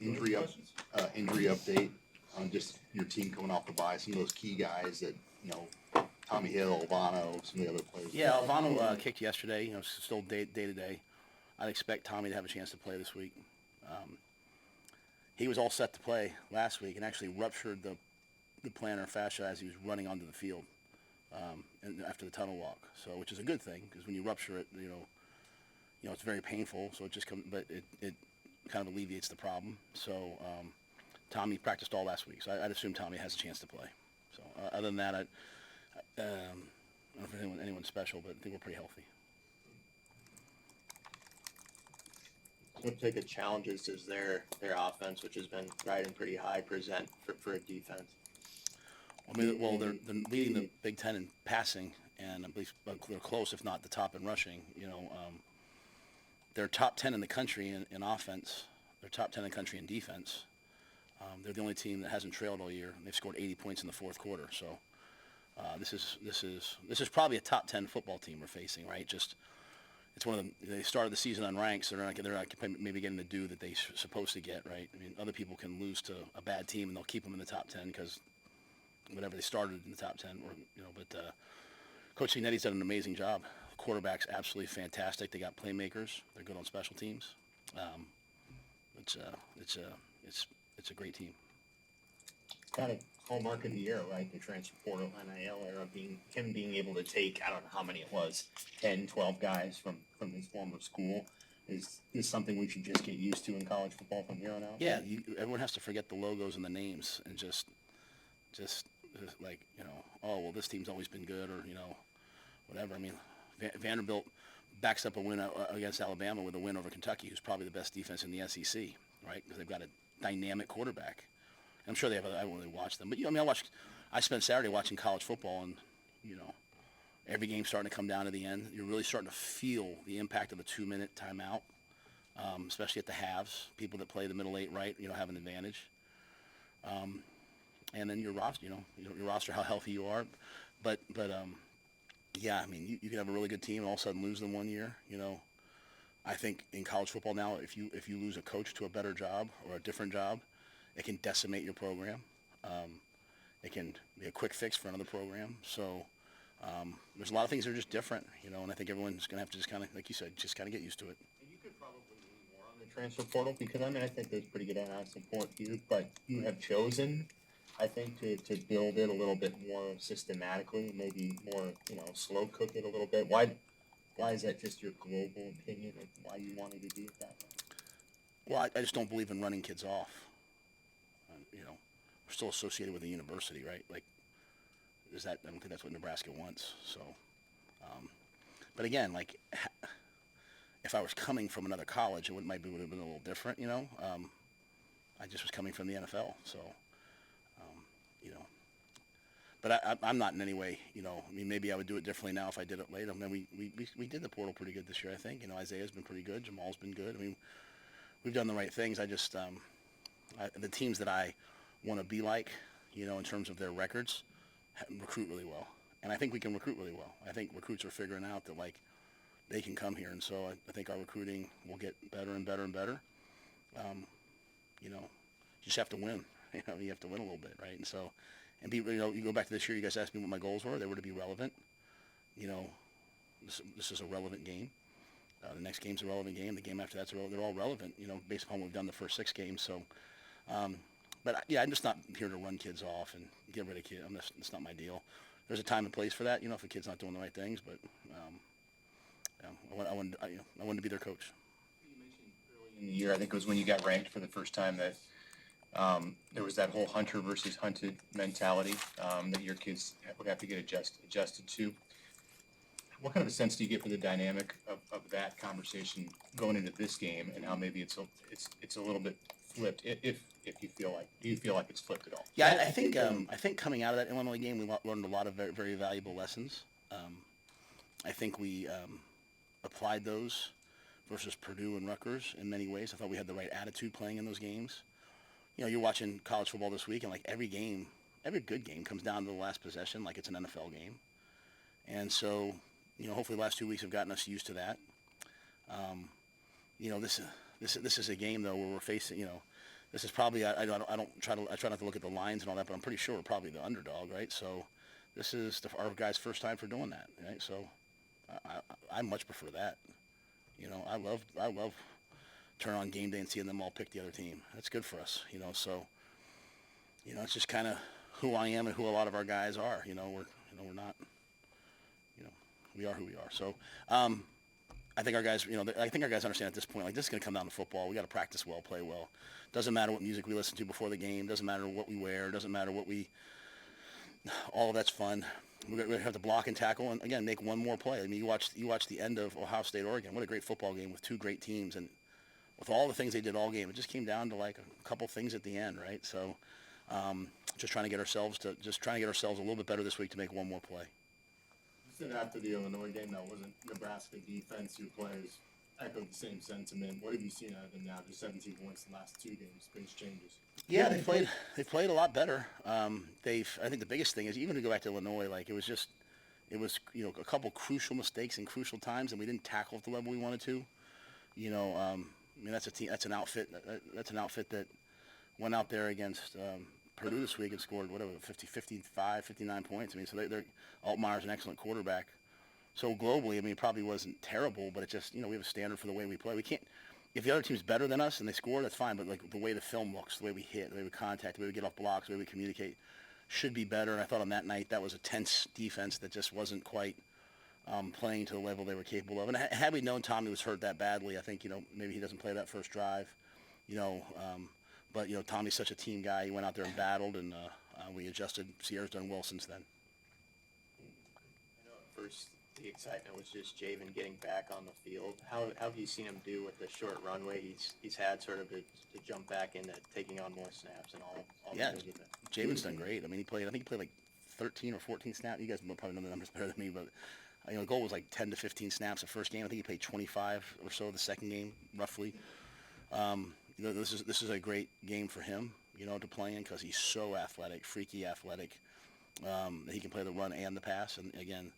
Injury injury update on just your team coming off the bye. Some of those key guys that Tommy Hill, Albano, some of the other players. Yeah, Albano kicked yesterday. Still day to day. I'd expect Tommy to have a chance to play this week. He was all set to play last week and actually ruptured the plantar fascia as he was running onto the field and after the tunnel walk. So, which is a good thing because when you rupture it, it's very painful. So it just but it kind of alleviates the problem. So Tommy practiced all last week. So I'd assume Tommy has a chance to play. So other than that, I don't know if anyone special, but I think we're pretty healthy. What type of challenges does their offense, which has been riding pretty high, present for a defense? I mean, well, they're leading the Big Ten in passing, and at least they're close, if not the top in rushing. They're top 10 in the country in offense. They're top 10 in the country in defense. They're the only team that hasn't trailed all year. They've scored 80 points in the fourth quarter. So this is probably a top 10 football team we're facing, right? It's one of them. They started the season unranked, so they're not maybe getting the due that they're supposed to get, right? I mean, other people can lose to a bad team and they'll keep them in the top 10 because whatever they started in the top 10, But Coach Cignetti's done an amazing job. The quarterback's absolutely fantastic. They got playmakers. They're good on special teams. It's a great team. Kind of hallmark of the year, right? The transfer portal, NIL era, being able to take, I don't know how many it was, 10, 12 guys from his former school. Is this something we should just get used to in college football from here on out? Yeah, everyone has to forget the logos and the names and just like, oh, well, this team's always been good or, whatever. I mean, Vanderbilt backs up a win against Alabama with a win over Kentucky, who's probably the best defense in the SEC, right? Because they've got a dynamic quarterback. I'm sure they have. I don't really watch them, but I spent Saturday watching college football, and every game's starting to come down to the end. You're really starting to feel the impact of the 2-minute timeout, especially at the halves. People that play the middle eight right, have an advantage. And then your roster, your roster, how healthy you are, but yeah, I mean, you can have a really good team and all of a sudden lose them one year. I think in college football now, if you lose a coach to a better job or a different job, it can decimate your program. It can be a quick fix for another program. So there's a lot of things that are just different, and I think everyone's going to have to just kind of, like you said, just kind of get used to it. And you could probably lean more on the transfer portal because, I think there's pretty good support here, but you have chosen, I think, to build it a little bit more systematically, maybe more, slow cook it a little bit. Why is that just your global opinion of why you wanted to do it that way? Well, I just don't believe in running kids off. We're still associated with the university, right? Like, I don't think that's what Nebraska wants. So, but again, like, if I was coming from another college, it would have been a little different, I just was coming from the NFL, so, But I'm not in any way, maybe I would do it differently now if I did it later. I mean, we did the portal pretty good this year, I think. Isaiah's been pretty good. Jamal's been good. I mean, we've done the right things. I just, the teams that I want to be like, in terms of their records, recruit really well. And I think we can recruit really well. I think recruits are figuring out that, like, they can come here. And so I think our recruiting will get better and better and better. You just have to win. You have to win a little bit, right? And so, and be, you go back to this year, you guys asked me what my goals were. They were to be relevant. This is a relevant game. The next game's a relevant game. The game after that's they're all relevant, based upon what we've done the first 6 games. So, but yeah, I'm just not here to run kids off and get rid of kids. It's not my deal. There's a time and place for that, if a kid's not doing the right things. But I wanted to be their coach. You mentioned early in the year, I think it was when you got ranked for the first time, that there was that whole hunter versus hunted mentality that your kids would have to get adjusted to. What kind of a sense do you get for the dynamic of that conversation going into this game, and how maybe it's a little bit flipped? If you do you feel like it's flipped at all? Yeah, I think coming out of that Illinois game, we learned a lot of very, very valuable lessons. I think we applied those versus Purdue and Rutgers in many ways. I thought we had the right attitude playing in those games. You're watching college football this week, and like every good game comes down to the last possession, like it's an NFL game. And so, hopefully the last 2 weeks have gotten us used to that. This is a game though where we're facing, this is probably I try not to look at the lines and all that, but I'm pretty sure we're probably the underdog, right? So this is our guys' first time for doing that, right? So I much prefer that. You know, I love turn on game day and seeing them all pick the other team. That's good for us, you know. So, you know, it's just kind of who I am and who a lot of our guys are. You know, we're not, you know, we are who we are. So, I think our guys, you know, I think our guys understand at this point, like, this is going to come down to football. We got to practice well, play well. Doesn't matter what music we listen to before the game. Doesn't matter what we wear. Doesn't matter what all of that's fun. We're going to have to block and tackle and, again, make one more play. I mean, you watch the end of Ohio State, Oregon. What a great football game with two great teams. And with all the things they did all game, it just came down to, like, a couple things at the end, right? So just trying to get ourselves a little bit better this week to make one more play. You said after the Illinois game that wasn't Nebraska defense, your players echoed the same sentiment. What have you seen out of them now? Just 17 points in the last two games. Biggest changes. Yeah, they played a lot better. I think the biggest thing is, even to go back to Illinois, like, it was you know, a couple crucial mistakes and crucial times, and we didn't tackle at the level we wanted to. You know, I mean, that's an outfit that went out there against Purdue this week and scored 55, 59 points. I mean, so Altmaier's an excellent quarterback. So globally, I mean, it probably wasn't terrible, but it just, you know, we have a standard for the way we play. We can't, if the other team's better than us and they score, that's fine. But, like, the way the film looks, the way we hit, the way we contact, the way we get off blocks, the way we communicate should be better. And I thought on that night that was a tense defense that just wasn't quite playing to the level they were capable of. And had we known Tommy was hurt that badly, I think, you know, maybe he doesn't play that first drive, you know. But, you know, Tommy's such a team guy. He went out there and battled, and we adjusted. Sierra's done well since then. I know at first the excitement was just Javin getting back on the field. How have you seen him do with the short runway he's had, sort of to jump back into taking on more snaps and all Yeah, the things with it? Javin's done great. I mean, I think he played like 13 or 14 snaps. You guys probably know the numbers better than me, but you know, the goal was like 10 to 15 snaps the first game. I think he played 25 or so the second game, roughly. You know, this is a great game for him, you know, to play in, because he's so athletic, freaky athletic. He can play the run and the pass. And again,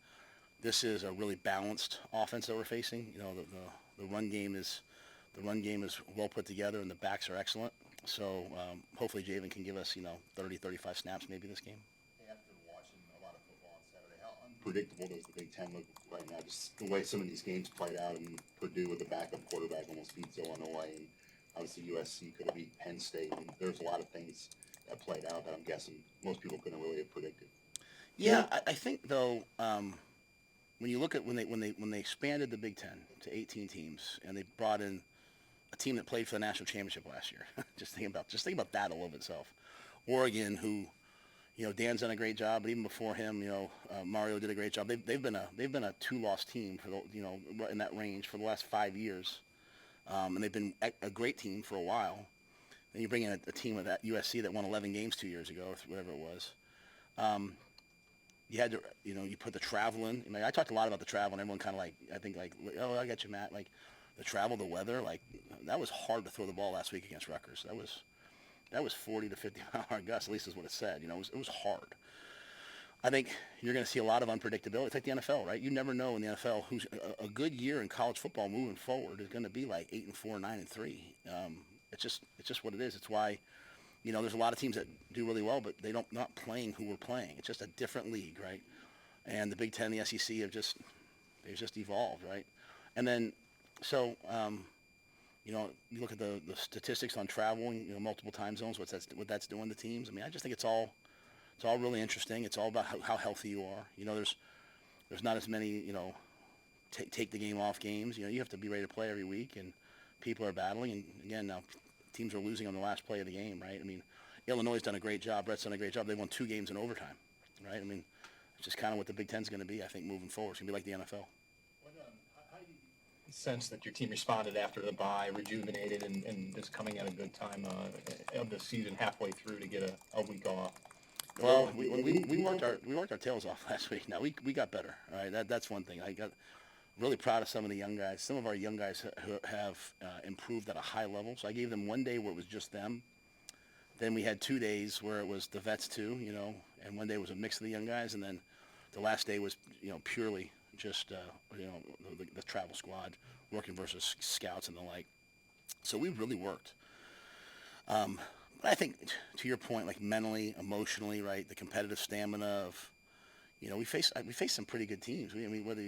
this is a really balanced offense that we're facing. You know, the run game is well put together, and the backs are excellent. So hopefully Javin can give us, you know, 30, 35 snaps maybe this game. After watching a lot of football on Saturday, how unpredictable does the Big Ten look right now? Just the way some of these games played out, and Purdue with the backup quarterback almost beats Illinois, and obviously USC could have beat Penn State. And there's a lot of things that played out that I'm guessing most people couldn't really have predicted. Yeah, I think though, when you look at when they expanded the Big Ten to 18 teams, and they brought in a team that played for the national championship last year, just think about that all of itself. Oregon, who, you know, Dan's done a great job, but even before him, you know, Mario did a great job. They've been a 2-loss team for the, you know, in that range for the last 5 years, and they've been a great team for a while. Then you bring in a team of that USC that won 11 games 2 years ago, or whatever it was. You had to, you know, you put the travel in. I mean, I talked a lot about the travel, and everyone kind of oh, I got you, Matt. Like, the travel, the weather, like, that was hard to throw the ball last week against Rutgers. That was 40 to 50 mile an hour gusts, at least is what it said. You know, it was hard. I think you're going to see a lot of unpredictability. It's like the NFL, right? You never know in the NFL who's a good year in college football moving forward is going to be like 8-4, 9-3. It's just what it is. It's why, you know, there's a lot of teams that do really well, but they're not playing who we're playing. It's just a different league, right? And the Big Ten, the SEC they've just evolved, right? And then, so, you know, you look at the statistics on traveling, you know, multiple time zones, what that's doing to teams. I mean, I just think it's all really interesting. It's all about how healthy you are. You know, there's not as many, you know, take the game off games. You know, you have to be ready to play every week, and people are battling. And again, now teams are losing on the last play of the game, right? I mean, Illinois has done a great job. Brett's done a great job. They won 2 games in overtime, right? I mean, it's just kind of what the Big Ten's going to be, I think, moving forward. It's going to be like the NFL. How do you sense that your team responded after the bye, rejuvenated, and is coming at a good time of the season halfway through to get a week off? Well, we worked our tails off last week. Now we got better. All right, that's one thing. I got really proud of some of the young guys. Some of our young guys who have improved at a high level. So I gave them one day where it was just them. Then we had 2 days where it was the vets too, you know, and one day was a mix of the young guys, and then the last day was, you know, purely just you know, the travel squad working versus scouts and the like. So we really worked. But I think, to your point, like mentally, emotionally, right, the competitive stamina of, we face some pretty good teams. I mean, whether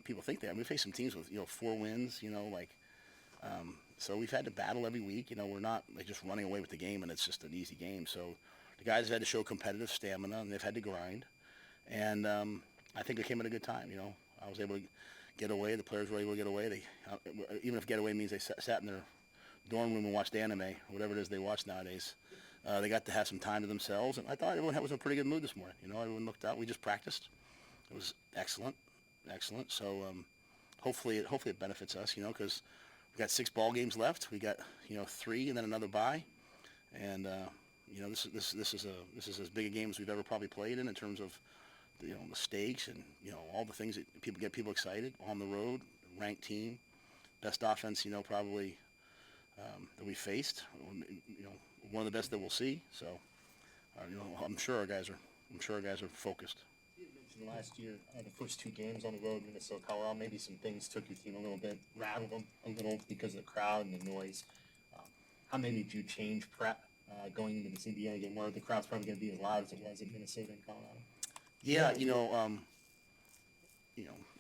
people think that, we face some teams with 4 wins, so we've had to battle every week. We're not like just running away with the game and it's just an easy game. So the guys have had to show competitive stamina and they've had to grind. And I think it came at a good time. I was able to get away. The players were able to get away. They even if get away means they sat in their dorm room and watched anime or whatever it is they watch nowadays. They got to have some time to themselves, and I thought everyone was in a pretty good mood this morning. Everyone looked out. We just practiced. It was excellent. So hopefully it benefits us, because we got 6 ball games left. We got 3 and then another bye, and this is as big a game as we've ever probably played in terms of the stakes and all the things that get people excited on the road. Ranked team, best offense probably that we faced. One of the best that we'll see. So I'm sure our guys are focused. You mentioned last year, the first 2 games on the road, Minnesota, Colorado, maybe some things took your team a little bit, rattled them a little because of the crowd and the noise. How maybe did you change prep going into this Indiana game where the crowd's probably going to be as loud as it was in Minnesota and Colorado? Yeah,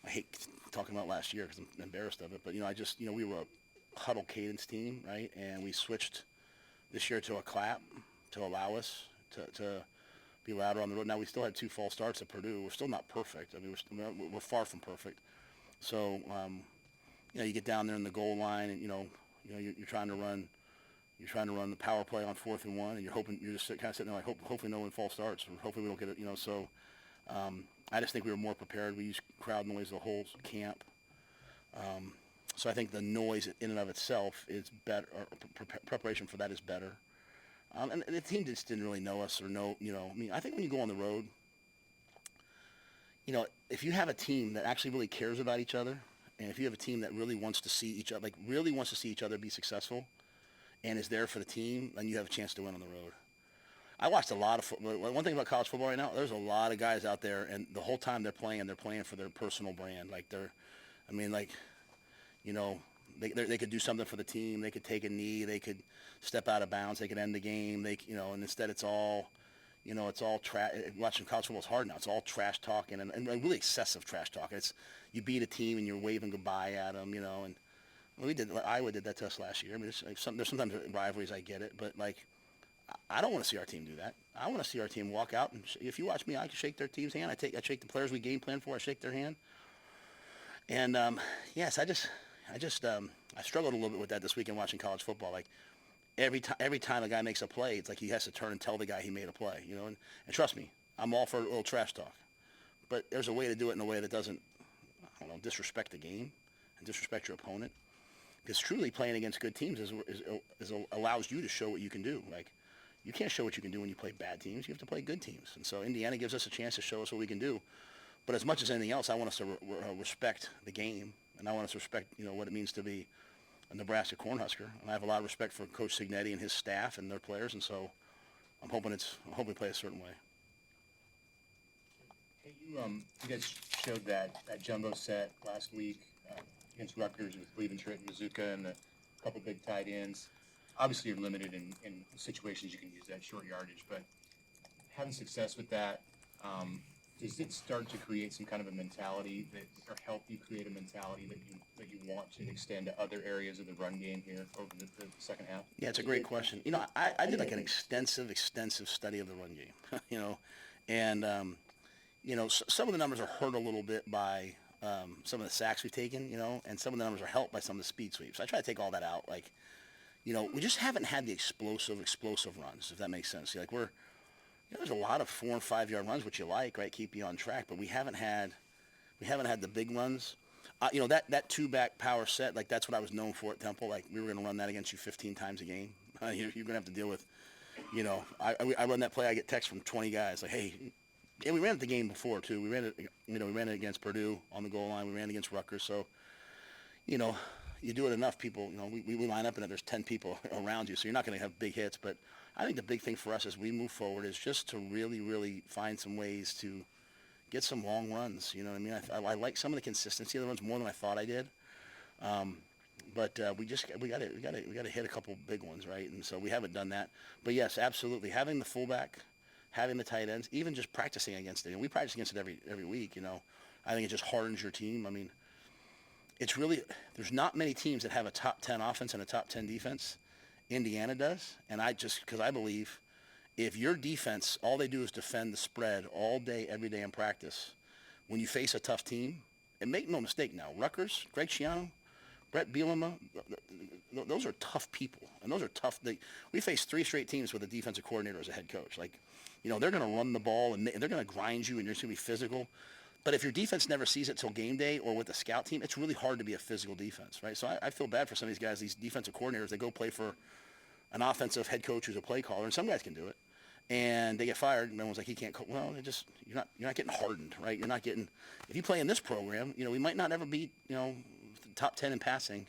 I hate talking about last year because I'm embarrassed of it, but we were a huddle cadence team, right? And we switched this year to a clap to allow us to be louder on the road. Now we still had 2 false starts at Purdue. We're still not perfect. I mean, we're far from perfect. So you get down there in the goal line, and you're trying to run the power play on 4th and 1, and you're just kind of sitting there like, hopefully no one false starts, or hopefully we don't get it. So I just think we were more prepared. We used crowd noise the whole camp. So I think the noise in and of itself is better, or preparation for that is better. And the team just didn't really know us I think when you go on the road, if you have a team that actually really cares about each other, and if you have a team that really wants to see each other, be successful, and is there for the team, then you have a chance to win on the road. I watched a lot of football. One thing about college football right now, there's a lot of guys out there, and the whole time they're playing for their personal brand. They could do something for the team. They could take a knee. They could step out of bounds. They could end the game. And instead it's all, watching college football is hard now. It's all trash talking and really excessive trash talking. It's you beat a team and you're waving goodbye at them, and Iowa did that to us last year. I mean, there's sometimes rivalries, I get it, but I don't want to see our team do that. I want to see our team walk out, and if you watch me, I can shake their team's hand. I shake the players we game plan for. I shake their hand. And yes, I struggled a little bit with that this weekend watching college football. Like every time a guy makes a play, it's like he has to turn and tell the guy he made a play. And trust me, I'm all for a little trash talk, but there's a way to do it in a way that doesn't, disrespect the game and disrespect your opponent. Because truly playing against good teams allows you to show what you can do. Like, you can't show what you can do when you play bad teams. You have to play good teams. And so Indiana gives us a chance to show us what we can do. But as much as anything else, I want us to respect the game, and I want us to respect, what it means to be a Nebraska Cornhusker. And I have a lot of respect for Coach Signetti and his staff and their players, and so I'm hoping we play a certain way. Hey, you guys showed that jumbo set last week against Rutgers with Cleveland, Tritt, and Mazuka, and a couple big tight ends. Obviously, you're limited in situations you can use that short yardage, but having success with that, does it start to create some kind of a mentality or help you create a mentality that you want to extend to other areas of the run game here over the second half? Yeah, it's a great question. I did like an extensive study of the run game, and some of the numbers are hurt a little bit by some of the sacks we've taken, and some of the numbers are helped by some of the speed sweeps. I try to take all that out. We just haven't had the explosive runs, if that makes sense. There's a lot of 4 and 5 yard runs, which you like, right? Keep you on track, but we haven't had the big runs. That 2-back power set, that's what I was known for at Temple. We were going to run that against you 15 times a game. You're going to have to deal with, I run that play. I get texts from 20 guys like, hey, and we ran it the game before too. We ran it against Purdue on the goal line. We ran it against Rutgers. So, you do it enough, people, we line up and there's 10 people around you, so you're not going to have big hits. But I think the big thing for us as we move forward is just to really, really find some ways to get some long runs. You know what I mean? I like some of the consistency of the runs more than I thought I did. But we got to hit a couple big ones, right? And so we haven't done that. But yes, absolutely, having the fullback, having the tight ends, even just practicing against it. And we practice against it every week. I think it just hardens your team. I mean, it's really, there's not many teams that have a top 10 offense and a top 10 defense. Indiana does, and because I believe if your defense, all they do is defend the spread all day, every day in practice, when you face a tough team, and make no mistake now, Rutgers, Greg Schiano, Brett Bielema, those are tough people, and those are tough. We faced 3 straight teams with a defensive coordinator as a head coach. They're going to run the ball, and they're going to grind you, and you're going to be physical. But if your defense never sees it till game day or with the scout team, it's really hard to be a physical defense, right? So I feel bad for some of these guys, these defensive coordinators. They go play for an offensive head coach who's a play caller, and some guys can do it, and they get fired. And everyone's like, he can't. Well, you're not getting hardened, right? You're not getting. If you play in this program, we might not ever beat top 10 in passing,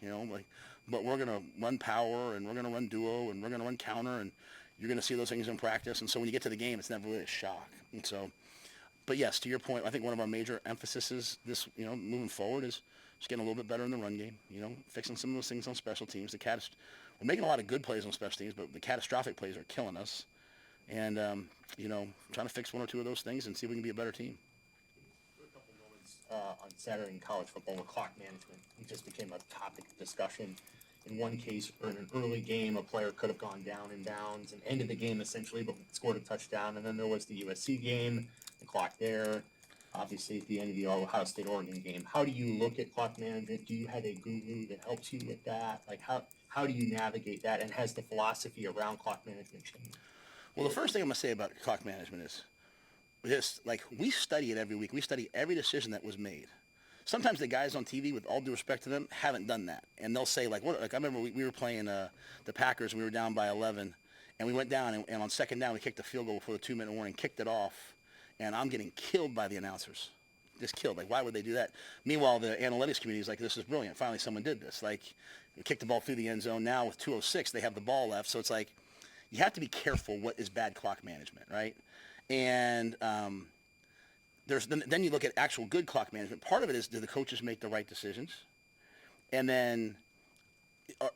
but we're gonna run power and we're gonna run duo and we're gonna run counter, and you're gonna see those things in practice. And so when you get to the game, it's never really a shock. And so. But yes, to your point, I think one of our major emphases this, moving forward is just getting a little bit better in the run game. Fixing some of those things on special teams. We're making a lot of good plays on special teams, but the catastrophic plays are killing us. And trying to fix one or two of those things and see if we can be a better team. For a couple moments on Saturday in college football with clock management, it just became a topic of discussion. In one case, in an early game, a player could have gone down in bounds and ended the game essentially, but scored a touchdown. And then there was the USC game. The clock there, obviously at the end of the Ohio State-Oregon game. How do you look at clock management? Do you have a guru that helps you with that? How do you navigate that? And has the philosophy around clock management changed? Well, the first thing I'm going to say about clock management is this, we study it every week. We study every decision that was made. Sometimes the guys on TV, with all due respect to them, haven't done that. And they'll say, I remember we were playing the Packers, and we were down by 11, and we went down, and on second down, we kicked a field goal before the 2-minute warning, kicked it off. And I'm getting killed by the announcers. Just killed. Why would they do that? Meanwhile, the analytics community is like, this is brilliant. Finally, someone did this. We kicked the ball through the end zone. Now with 2:06, they have the ball left. So it's you have to be careful what is bad clock management, right? And then you look at actual good clock management. Part of it is, do the coaches make the right decisions? And then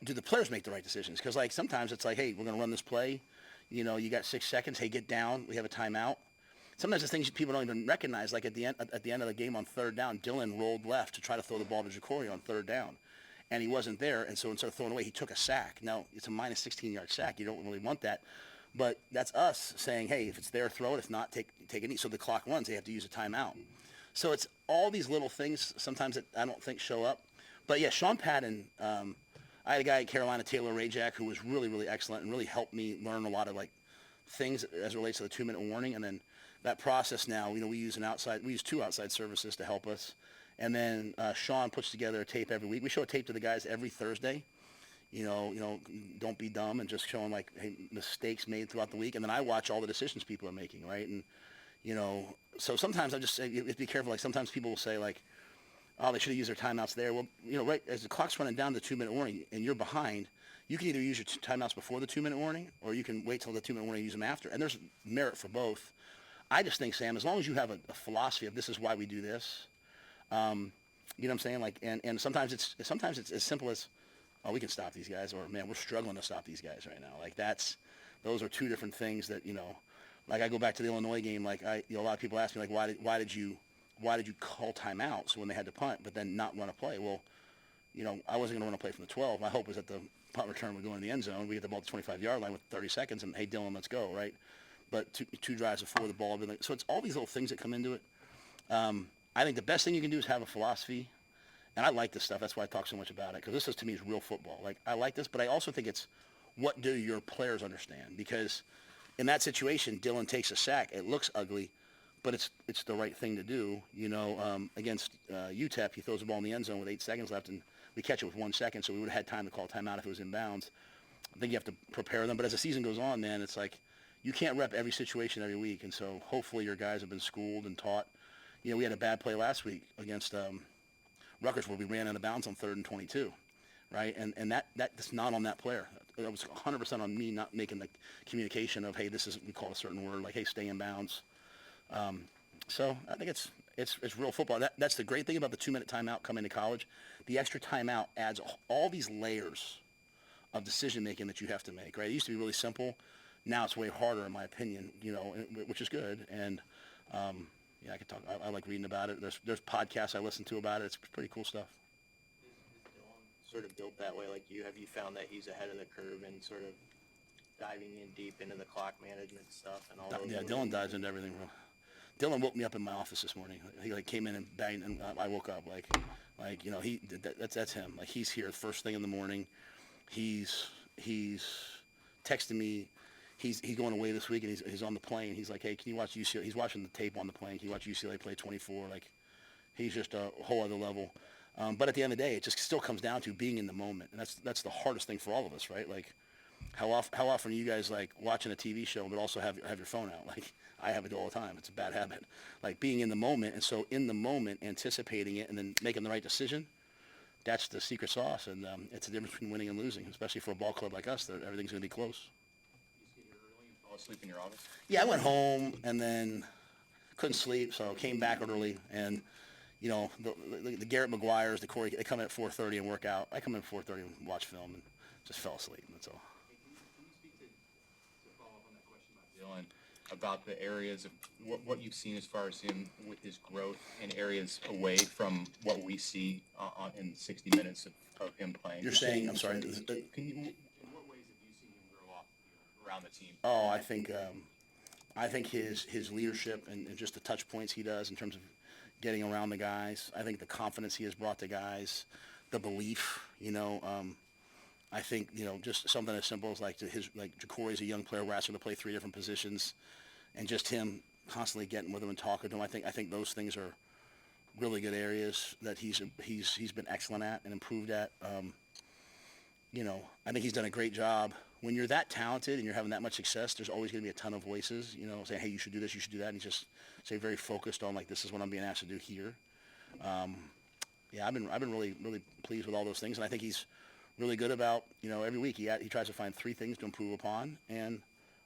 do the players make the right decisions? Because sometimes it's hey, we're going to run this play. You got 6 seconds. Hey, get down. We have a timeout. Sometimes the things people don't even recognize, at the end of the game on third down, Dylan rolled left to try to throw the ball to Jacory on third down, and he wasn't there, and so instead of throwing away, he took a sack. Now, it's a minus 16-yard sack. You don't really want that, but that's us saying, hey, if it's there, throw it. If not, take a knee. So the clock runs. They have to use a timeout. So it's all these little things sometimes that I don't think show up. But, yeah, Sean Patton, I had a guy at Carolina, Taylor Rajak, who was really, really excellent and really helped me learn a lot of, things as it relates to the 2-minute warning, and then that process now, we use 2 outside services to help us. And then Sean puts together a tape every week. We show a tape to the guys every Thursday. Don't be dumb, and just showing hey, mistakes made throughout the week. And then I watch all the decisions people are making, right? And, so sometimes I just say, you have to be careful. Sometimes people will say oh, they should have used their timeouts there. Well, right as the clock's running down to the 2-minute warning and you're behind, you can either use your timeouts before the 2-minute warning, or you can wait till the 2-minute warning and use them after. And there's merit for both. I just think, Sam, as long as you have a philosophy of this is why we do this, you know what I'm saying? And sometimes it's as simple as, oh, we can stop these guys, or man, we're struggling to stop these guys right now. Those are 2 different things that, I go back to the Illinois game. A lot of people ask me why did you call timeouts when they had to punt, but then not run a play? Well, I wasn't going to run a play from the 12. My hope was that the punt return would go in the end zone. We get the ball at the 25-yard line with 30 seconds, and hey, Dylan, let's go, right? But two drives before the ball. So it's all these little things that come into it. I think the best thing you can do is have a philosophy. And I like this stuff. That's why I talk so much about it, because this is, to me, is real football. I like this, but I also think it's what do your players understand? Because in that situation, Dylan takes a sack. It looks ugly, but it's the right thing to do. Against UTEP, he throws the ball in the end zone with 8 seconds left, and we catch it with 1 second, so we would have had time to call timeout if it was in bounds. I think you have to prepare them. But as the season goes on, man, it's you can't rep every situation every week. And so hopefully your guys have been schooled and taught. We had a bad play last week against Rutgers where we ran out of bounds on 3rd and 22, right? And that's not on that player. It was 100% on me not making the communication of, hey, we call a certain word, hey, stay in bounds. So I think It's real football. That's the great thing about the 2-minute timeout coming to college. The extra timeout adds all these layers of decision making that you have to make. Right? It used to be really simple. Now it's way harder, in my opinion. Which is good. And yeah, I could talk. I like reading about it. There's podcasts I listen to about it. It's pretty cool stuff. Is Dylan sort of built that way like you? Have you found that he's ahead of the curve and sort of diving in deep into the clock management stuff and all those? Yeah, Dylan dives into everything. Dylan woke me up in my office this morning. He came in and banged, and I woke up that's him. Like, he's here first thing in the morning. He's texting me. He's going away this week, and he's on the plane. He's like, hey, can you watch UCLA? He's watching the tape on the plane. Can you watch UCLA play 24? Like, he's just a whole other level. But at the end of the day, it just still comes down to being in the moment, and that's the hardest thing for all of us, right? Like, how often are you guys like watching a TV show but also have your phone out? Like, I have it all the time. It's a bad habit. Like, being in the moment, and so in the moment, anticipating it and then making the right decision, that's the secret sauce. And it's the difference between winning and losing, especially for a ball club like us that everything's going to be close. You get here early and fall asleep in your office? Yeah, I went home and then couldn't sleep, so came back early. And the Garrett McGuires, the Corey, they come in at 4:30 and work out. I come in at 4:30 and watch film and just fell asleep. That's all. Can you speak to follow up on that question about Dylan, about the areas of what you've seen as far as him with his growth in areas away from what we see in 60 minutes of him playing? You're saying, I'm sorry. In what ways have you seen him grow off the field around the team? Oh, I think his leadership and just the touch points he does in terms of getting around the guys. I think the confidence he has brought to guys, the belief, I think, just something as simple as like Jacory's a young player who asked him to play 3 different positions, and just him constantly getting with him and talking to him. I think those things are really good areas that he's been excellent at and improved at. I think he's done a great job. When you're that talented and you're having that much success, there's always going to be a ton of voices, saying, hey, you should do this, you should do that, and just stay very focused on, like, this is what I'm being asked to do here. Yeah, I've been really, really pleased with all those things, and I think he's really good about, every week he tries to find 3 things to improve upon, and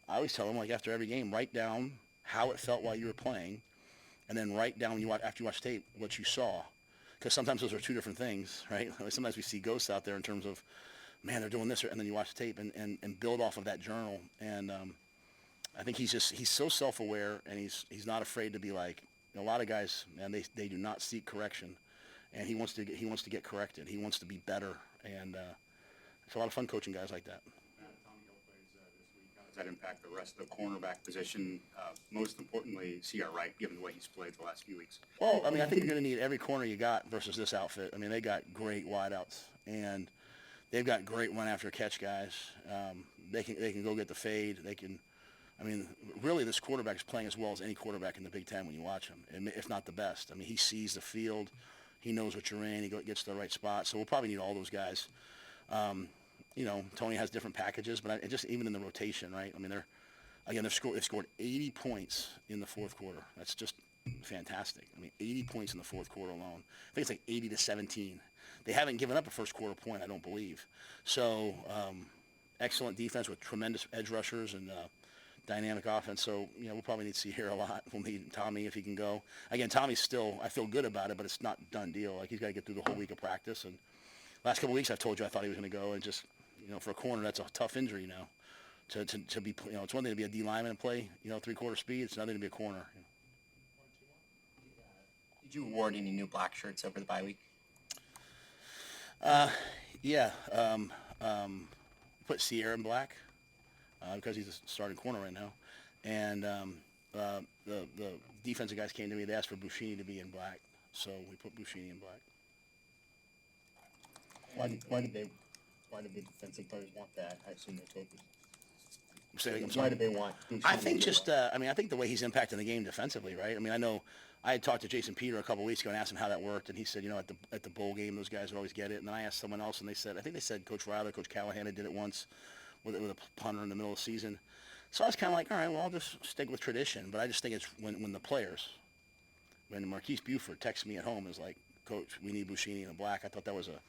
I always tell him, like, after every game, write down how it felt while you were playing, and then write down after you watch tape what you saw, because sometimes those are 2 different things, right? Sometimes we see ghosts out there in terms of, man, they're doing this, and then you watch the tape and build off of that journal. And I think he's so self-aware, and he's not afraid to be like, a lot of guys, man, they do not seek correction, and he wants to get corrected. He wants to be better, and it's a lot of fun coaching guys like that. Tommy Hill plays this week. How does that impact the rest of the cornerback position? Most importantly, CR Wright, given the way he's played the last few weeks. Well, I mean, I think you're going to need every corner you got versus this outfit. I mean, they got great wideouts, and they've got great run after catch guys. They can go get the fade. Really, this quarterback is playing as well as any quarterback in the Big Ten when you watch him, if not the best. I mean, he sees the field. He knows what you're in. He gets to the right spot. So we'll probably need all those guys. Tony has different packages, but just even in the rotation, right? I mean, they've scored 80 points in the fourth quarter. That's just fantastic. I mean, 80 points in the fourth quarter alone. I think it's like 80-17. They haven't given up a first quarter point, I don't believe. So excellent defense with tremendous edge rushers and dynamic offense. So, we'll probably need to see here a lot. We'll need Tommy if he can go. Again, Tommy's still, I feel good about it, but it's not a done deal. Like, he's got to get through the whole week of practice. And last couple of weeks I've told you I thought he was going to go. And just, for a corner, that's a tough injury now. To be, it's one thing to be a D lineman and play, 3/4 speed. It's another to be a corner. Did you award any new black shirts over the bye week? Yeah. Put Sierra in black because he's a starting corner right now. And the defensive guys came to me. They asked for Buschini to be in black. So we put Buschini in black. Why did the defensive players want that? I assume they told you. I'm Why did they want Buschini I think to be just, I think the way he's impacting the game defensively, right? I mean, I know I had talked to Jason Peter a couple of weeks ago and asked him how that worked, and he said, at the bowl game, those guys would always get it. And then I asked someone else, and I think they said Coach Riley, Coach Callahan did it once with a punter in the middle of the season. So I was kind of like, all right, well, I'll just stick with tradition. But I just think it's when the players, when Marquise Buford texts me at home, is like, Coach, we need Buschini in the black. I thought that was a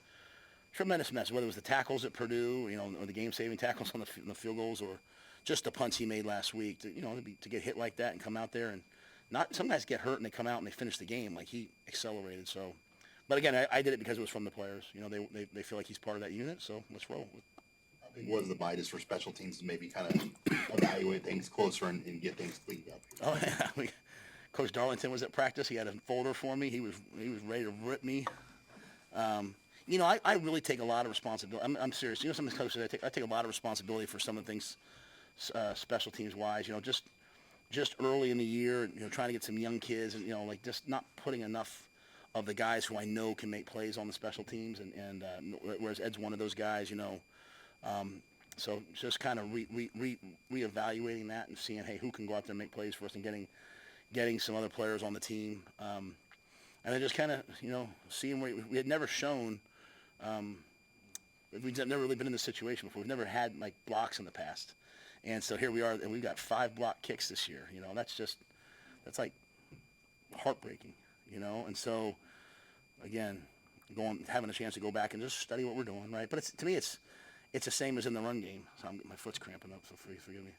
tremendous mess, whether it was the tackles at Purdue, or the game-saving tackles on the field goals, or just the punts he made last week. To get hit like that and come out there and some guys get hurt and they come out and they finish the game. Like, he accelerated. So, but again, I did it because it was from the players. You know, they feel like he's part of that unit. So let's roll. How big was the bite for special teams to maybe kind of evaluate things closer and get things cleaned up? Oh yeah, Coach Darlington was at practice. He had a folder for me. He was ready to rip me. You know, I really take a lot of responsibility. I'm serious. You know, some of the coaches, I take a lot of responsibility for some of the things, special teams wise. You know, just early in the year, you know, trying to get some young kids, and you know, like just not putting enough of the guys who I know can make plays on the special teams, and whereas Ed's one of those guys, you know. So just kind of reevaluating that and seeing, hey, who can go out there and make plays for us, and getting some other players on the team. And then just kind of, you know, seeing where we had never shown, we've never really been in this situation before. We've never had, like, blocks in the past. And so here we are, and we've got 5 block kicks this year. You know, that's like heartbreaking, you know. And so, again, having a chance to go back and just study what we're doing, right? But to me, it's the same as in the run game. So my foot's cramping up, so forgive me.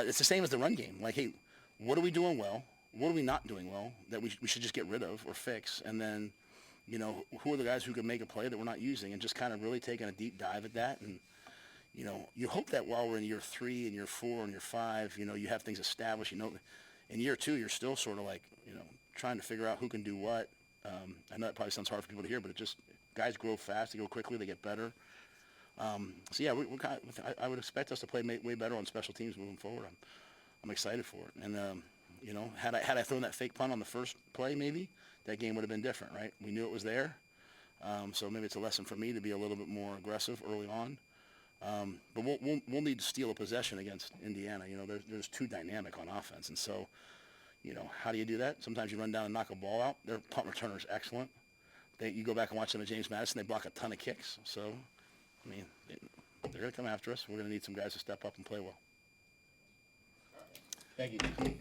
It's the same as the run game. Like, hey, what are we doing well? What are we not doing well that we should just get rid of or fix? And then, you know, who are the guys who can make a play that we're not using? And just kind of really taking a deep dive at that. And, you know, you hope that while we're in year 3 and year 4 and year 5, you know, you have things established. You know, in year 2, you're still sort of like, you know, trying to figure out who can do what. I know that probably sounds hard for people to hear, but guys grow fast, they go quickly, they get better. So yeah, I would expect us to play way better on special teams moving forward. I'm excited for it. And you know, had I thrown that fake punt on the first play, maybe that game would have been different, right? We knew it was there. So maybe it's a lesson for me to be a little bit more aggressive early on. But we'll need to steal a possession against Indiana. You know, there's too dynamic on offense, and so, you know, how do you do that? Sometimes you run down and knock a ball out. Their punt returner is excellent. You go back and watch them at James Madison, they block a ton of kicks. So, I mean, they're going to come after us. We're going to need some guys to step up and play well. Thank you.